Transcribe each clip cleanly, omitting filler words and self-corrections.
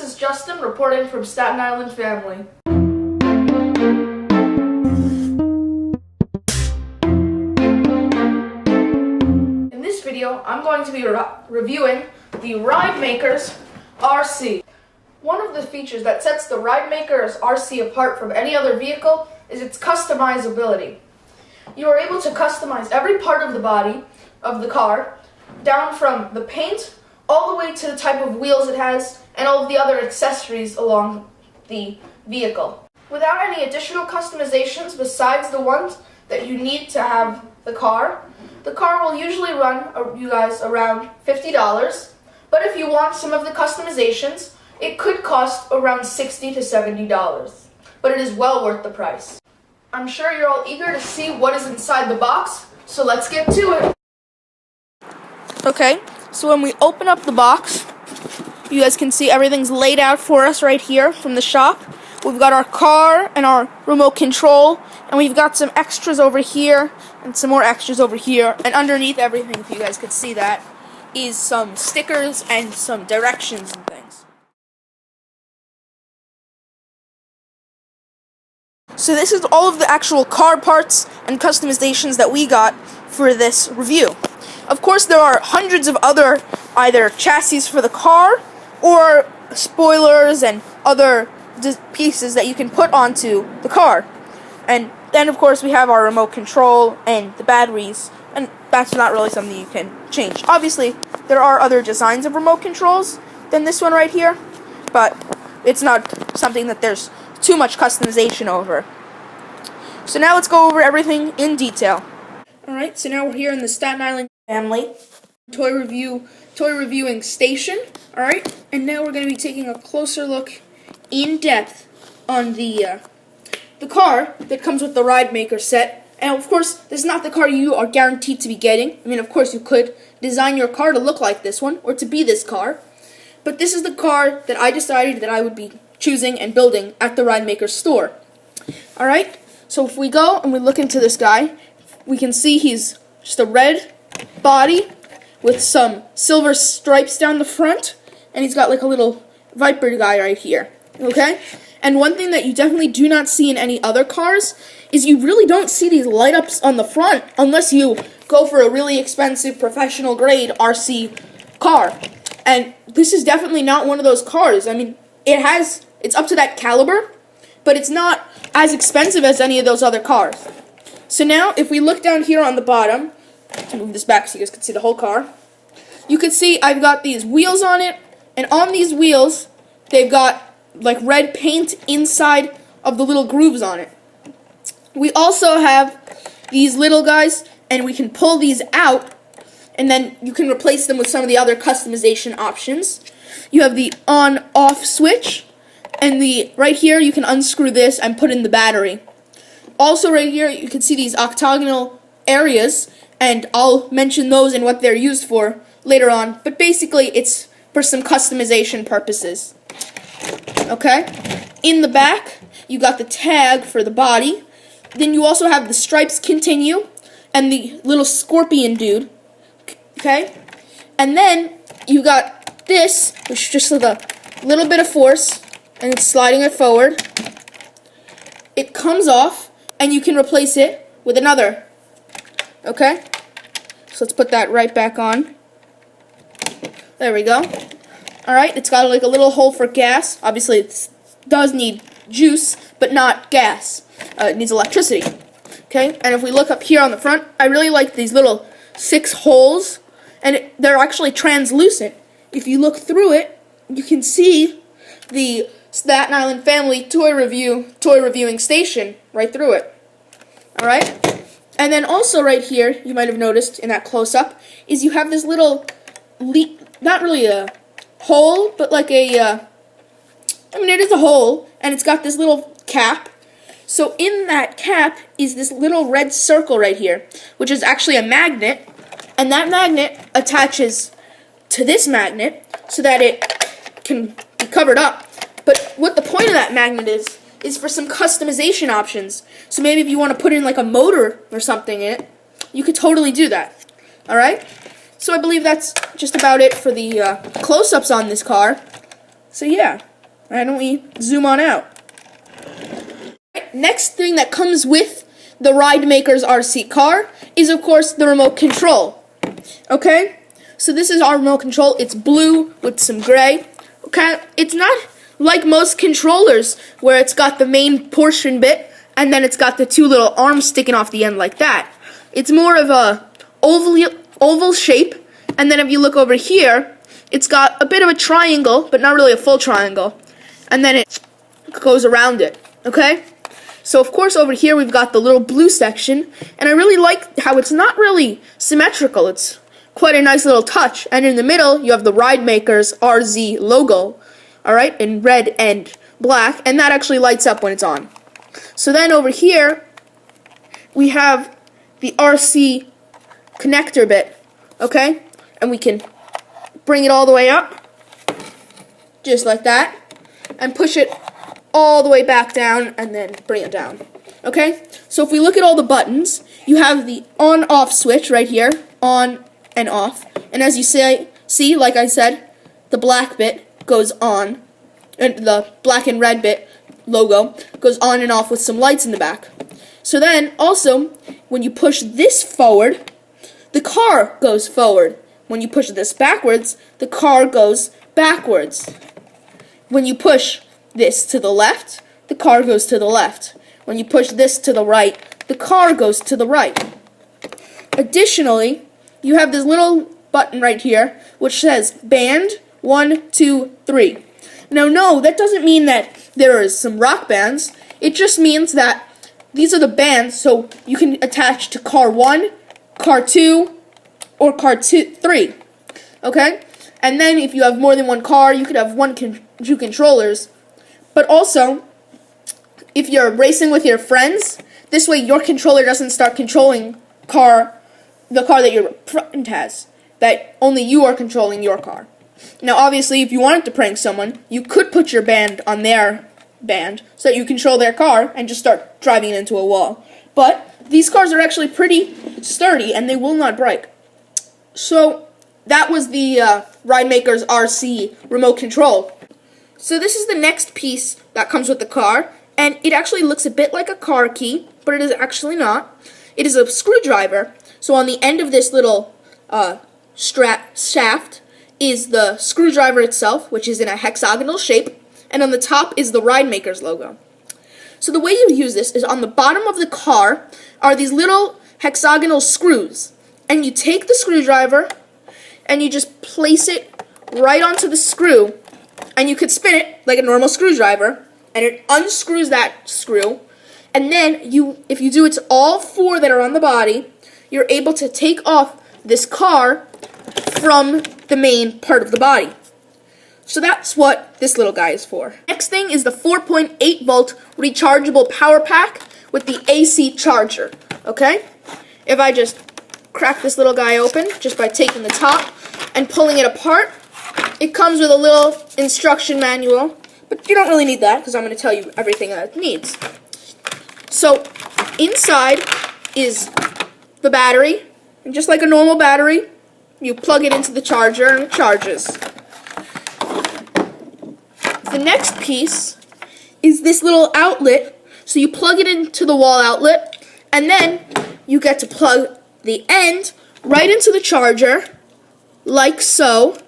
This is Justin reporting from Staten Island family. In this video, I'm going to be reviewing the RideMakerz RC. One of the features that sets the RideMakerz RC apart from any other vehicle is its customizability. You are able to customize every part of the body of the car, down from the paint all the way to the type of wheels it has and all of the other accessories along the vehicle. Without any additional customizations besides the ones that you need to have the car will usually run you guys around $50, but if you want some of the customizations, it could cost around $60 to $70, but it is well worth the price. I'm sure you're all eager to see what is inside the box, so let's get to it. Okay, so when we open up the box, you guys can see everything's laid out for us right here from the shop. We've got our car and our remote control, and we've got some extras over here and some more extras over here, and underneath everything, if you guys could see that, is some stickers and some directions and things. So this is all of the actual car parts and customizations that we got for this review. Of course, there are hundreds of other either chassis for the car or spoilers and other pieces that you can put onto the car. And then, of course, we have our remote control and the batteries, and that's not really something you can change. Obviously, there are other designs of remote controls than this one right here, but it's not something that there's too much customization over. So now let's go over everything in detail. Alright, so now we're here in the Staten Island family toy reviewing station. Alright, and now we're going to be taking a closer look in depth on the car that comes with the RideMakerz set. And of course, this is not the car you are guaranteed to be getting. I mean, of course, you could design your car to look like this one or to be this car, but this is the car that I decided that I would be choosing and building at the RideMakerz store. Alright, so if we go and we look into this guy, we can see he's just a red body with some silver stripes down the front, and he's got like a little viper guy right here, okay? And one thing that you definitely do not see in any other cars is you really don't see these light ups on the front unless you go for a really expensive professional grade RC car. And this is definitely not one of those cars. I mean, it's up to that caliber, but it's not as expensive as any of those other cars. So now, if we look down here on the bottom, to move this back so you guys can see the whole car, you can see I've got these wheels on it, and on these wheels, they've got like red paint inside of the little grooves on it. We also have these little guys, and we can pull these out, and then you can replace them with some of the other customization options. You have the on-off switch, and right here you can unscrew this and put in the battery. Also right here you can see these octagonal areas, and I'll mention those and what they're used for later on, but basically it's for some customization purposes. Okay? In the back, you got the tag for the body, then you also have the stripes continue, and the little scorpion dude, okay? And then you got this, which just with a little bit of force, and it's sliding it forward. It comes off, and you can replace it with another. Okay? So let's put that right back on. There we go. Alright, it's got like a little hole for gas. Obviously, it does need juice, but not gas. It needs electricity. Okay? And if we look up here on the front, I really like these little 6 holes, and they're actually translucent. If you look through it, you can see the Staten Island family toy reviewing station right through it. Alright? And then also right here, you might have noticed in that close-up, is you have this little not really a hole, but like I mean, it is a hole, and it's got this little cap. So in that cap is this little red circle right here, which is actually a magnet, and that magnet attaches to this magnet so that it can be covered up. But what the point of that magnet is for some customization options. So maybe if you want to put in like a motor or something in it, you could totally do that. Alright? So I believe that's just about it for the close-ups on this car. So yeah. Why don't we zoom on out? Next thing that comes with the RideMakerz RC car is, of course, the remote control. Okay? So this is our remote control. It's blue with some gray. Okay? It's not like most controllers where it's got the main portion bit and then it's got the two little arms sticking off the end like that. It's more of a oval shape, and then if you look over here, it's got a bit of a triangle, but not really a full triangle, and then it goes around it. Okay? So of course over here we've got the little blue section, and I really like how it's not really symmetrical. It's quite a nice little touch, and in the middle you have the RideMakerz RC logo, alright, in red and black, and that actually lights up when it's on. So then over here we have the RC connector bit, okay, and we can bring it all the way up, just like that, and push it all the way back down, and then bring it down. Okay? So if we look at all the buttons, you have the on-off switch right here, on and off. And as you see, like I said, the black bit goes on, and the black and red bit logo goes on and off with some lights in the back. So then, also, when you push this forward, the car goes forward. When you push this backwards, the car goes backwards. When you push this to the left, the car goes to the left. When you push this to the right, the car goes to the right. Additionally, you have this little button right here which says band 1, 2, 3. Now, no, that doesn't mean that there is some rock bands. It just means that these are the bands, so you can attach to car 1, car 2, or car 3. Okay? And then if you have more than one car, you could have two controllers. But also, if you're racing with your friends, this way your controller doesn't start controlling the car that your friend has, that only you are controlling your car. Now, obviously, if you wanted to prank someone, you could put your band on their band so that you control their car and just start driving it into a wall. But these cars are actually pretty sturdy and they will not break. So that was the RideMakerz RC remote control. So this is the next piece that comes with the car, and it actually looks a bit like a car key, but it is actually not. It is a screwdriver. So on the end of this little shaft is the screwdriver itself, which is in a hexagonal shape, and on the top is the RideMakerz logo. So the way you use this is on the bottom of the car are these little hexagonal screws, and you take the screwdriver and you just place it right onto the screw, and you could spin it like a normal screwdriver, and it unscrews that screw, and then if you do it to all four that are on the body, you're able to take off this car from the main part of the body. So that's what this little guy is for. Next thing is the 4.8 volt rechargeable power pack with the AC charger. Okay? If I just crack this little guy open just by taking the top and pulling it apart, it comes with a little instruction manual, but you don't really need that because I'm going to tell you everything that it needs. So inside is the battery, and just like a normal battery, you plug it into the charger and it charges. The next piece is this little outlet, so you plug it into the wall outlet, and then you get to plug the end right into the charger, like so.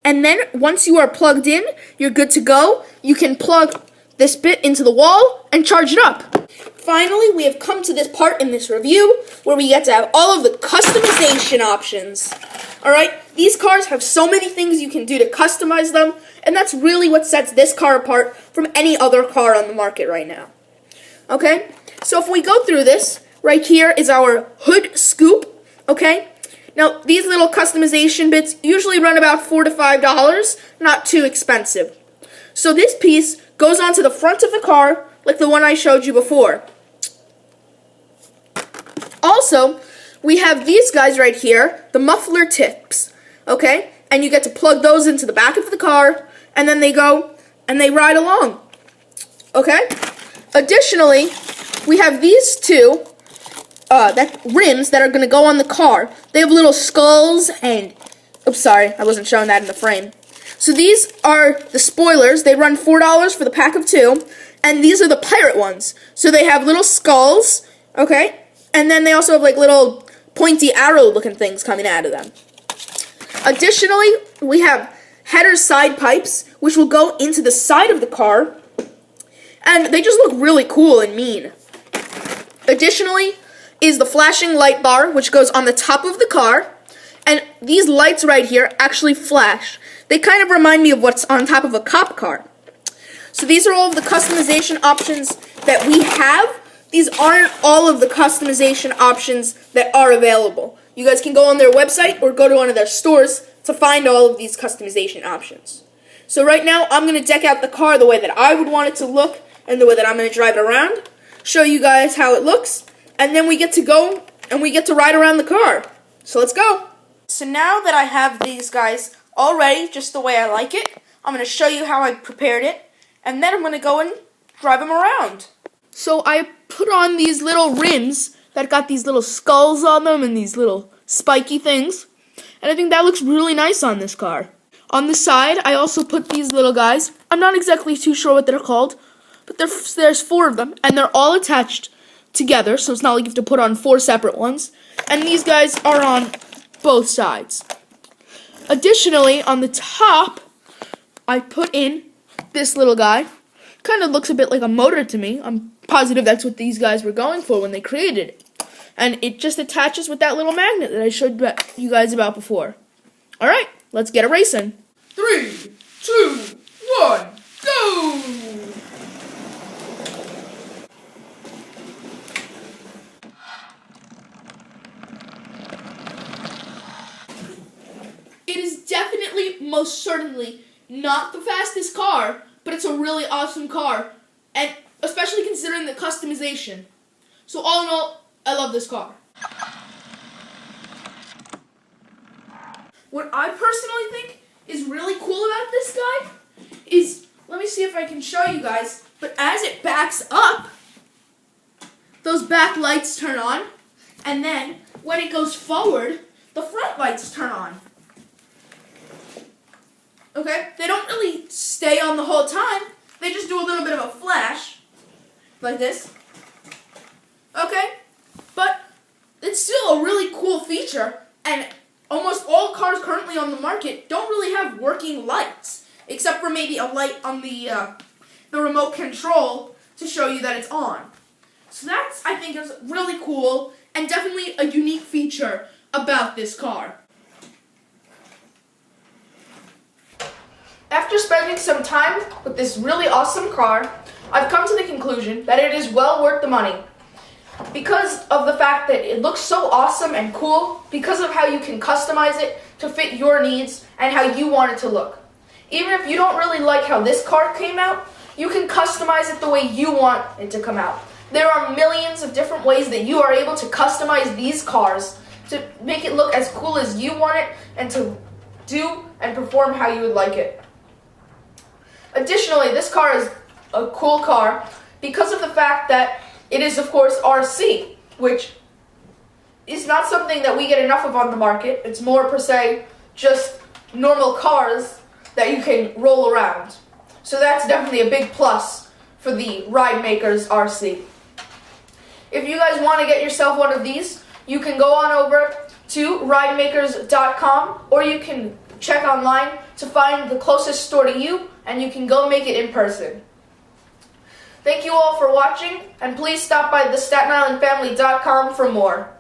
And then once you are plugged in, you're good to go. You can plug this bit into the wall and charge it up. Finally, we have come to this part in this review where we get to have all of the customization options. Alright, these cars have so many things you can do to customize them, and that's really what sets this car apart from any other car on the market right now. Okay, so if we go through this, right here is our hood scoop, okay? Now, these little customization bits usually run about $4 to $5, not too expensive. So this piece goes onto the front of the car, like the one I showed you before. Also, we have these guys right here, the muffler tips, okay? And you get to plug those into the back of the car, and then they go and they ride along, okay? Additionally, we have these two rims that are going to go on the car. They have little skulls and, oops, sorry, I wasn't showing that in the frame. So these are the spoilers. They run $4 for the pack of 2. And these are the pirate ones. So they have little skulls, okay? And then they also have like little pointy arrow looking things coming out of them. Additionally, we have header side pipes, which will go into the side of the car. And they just look really cool and mean. Additionally is the flashing light bar, which goes on the top of the car. And these lights right here actually flash. They kind of remind me of what's on top of a cop car. So these are all of the customization options that we have. These aren't all of the customization options that are available. You guys can go on their website or go to one of their stores to find all of these customization options. So right now, I'm going to deck out the car the way that I would want it to look and the way that I'm going to drive it around, show you guys how it looks, and then we get to go and we get to ride around the car. So let's go. So now that I have these guys all ready, just the way I like it, I'm going to show you how I prepared it, and then I'm going to go and drive them around. So I put on these little rims that got these little skulls on them and these little spiky things, and I think that looks really nice on this car. On the side, I also put these little guys. I'm not exactly too sure what they're called, but there's 4 of them, and they're all attached together, so it's not like you have to put on 4 separate ones. And these guys are on both sides. Additionally, on the top, I put in this little guy. Kind of looks a bit like a motor to me. I'm positive that's what these guys were going for when they created it. And it just attaches with that little magnet that I showed you guys about before. Alright, let's get it racing. 3, 2, 1, go! It is definitely, most certainly, not the fastest car, but it's a really awesome car, and especially considering the customization. So all in all, I love this car. What I personally think is really cool about this guy is, let me see if I can show you guys, but as it backs up, those back lights turn on, and then when it goes forward, the front lights turn on. Okay, they don't really stay on the whole time. They just do a little bit of a flash, like this. Okay, but it's still a really cool feature, and almost all cars currently on the market don't really have working lights, except for maybe a light on the remote control to show you that it's on. So that's, I think, is really cool, and definitely a unique feature about this car. After spending some time with this really awesome car, I've come to the conclusion that it is well worth the money. Because of the fact that it looks so awesome and cool, because of how you can customize it to fit your needs and how you want it to look. Even if you don't really like how this car came out, you can customize it the way you want it to come out. There are millions of different ways that you are able to customize these cars to make it look as cool as you want it and to do and perform how you would like it. Additionally, this car is a cool car because of the fact that it is, of course, RC, which is not something that we get enough of on the market. It's more, per se, just normal cars that you can roll around. So that's definitely a big plus for the RideMakerz RC. If you guys want to get yourself one of these, you can go on over to RideMakerz.com, or you can check online to find the closest store to you, and you can go make it in person. Thank you all for watching, and please stop by the StattenIslandFamily.com for more.